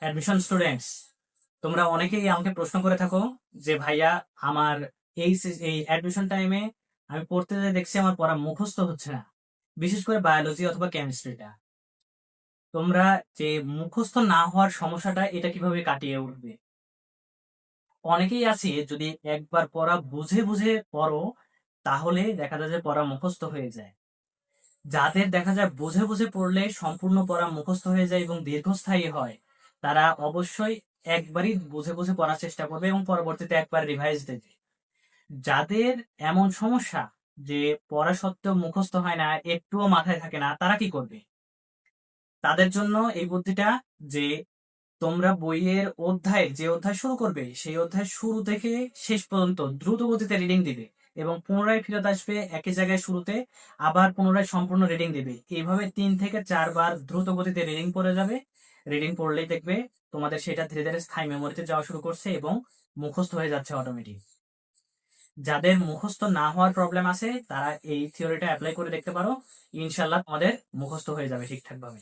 Admission students, তোমরা অনেকেই আমাকে প্রশ্ন করে থাকো যে ভাইয়া আমার এই অ্যাডমিশন টাইমে আমি পড়তে যেয়ে দেখছি আমার পড়া মুখস্থ হচ্ছে না, বিশেষ করে বায়োলজি অথবা কেমিস্ট্রিটা। তোমরা যে মুখস্থ না হওয়ার সমস্যাটা এটা কিভাবে কাটিয়ে উঠবে? অনেকেই আছে যদি একবার পড়া বুঝে বুঝে পড়ো তাহলে দেখা যায় যে পড়া মুখস্থ হয়ে যায়। যাদের দেখা যায় বুঝে বুঝে পড়লে সম্পূর্ণ পড়া মুখস্থ হয়ে যায় এবং দীর্ঘস্থায়ী হয়, তারা অবশ্যই একবারই বুঝে বুঝে পড়ার চেষ্টা করবে এবং পরবর্তীতে একবার রিভাইজ দেবে। যাদের এমন সমস্যা যে পড়া সত্ত্বেও মুখস্থ হয় না, একটুও মাথায় থাকে না, তারা কি করবে? তাদের জন্য এই বুদ্ধিটা যে তোমরা বইয়ের যে অধ্যায় শুরু করবে সেই অধ্যায় শুরু থেকে শেষ পর্যন্ত দ্রুত গতিতে রিডিং দিবে এবং পুনরায় ফেরত আসবে একই জায়গায় শুরুতে, আবার পুনরায় সম্পূর্ণ রিডিং দিবে। এইভাবে 3 থেকে 4 বার দ্রুত গতিতে রিডিং পড়ে যাবে। রিডিং পড়লেই দেখবে তোমাদের সেটা ধীরে ধীরে স্থায়ী মেমোরিতে যাওয়া শুরু করছে এবং মুখস্থ হয়ে যাচ্ছে অটোমেটিক। যাদের মুখস্থ না হওয়ার প্রবলেম আছে তারা এই থিওরিটা অ্যাপ্লাই করে দেখতে পারো, ইনশাল্লাহ তোমাদের মুখস্থ হয়ে যাবে ঠিকঠাক ভাবে।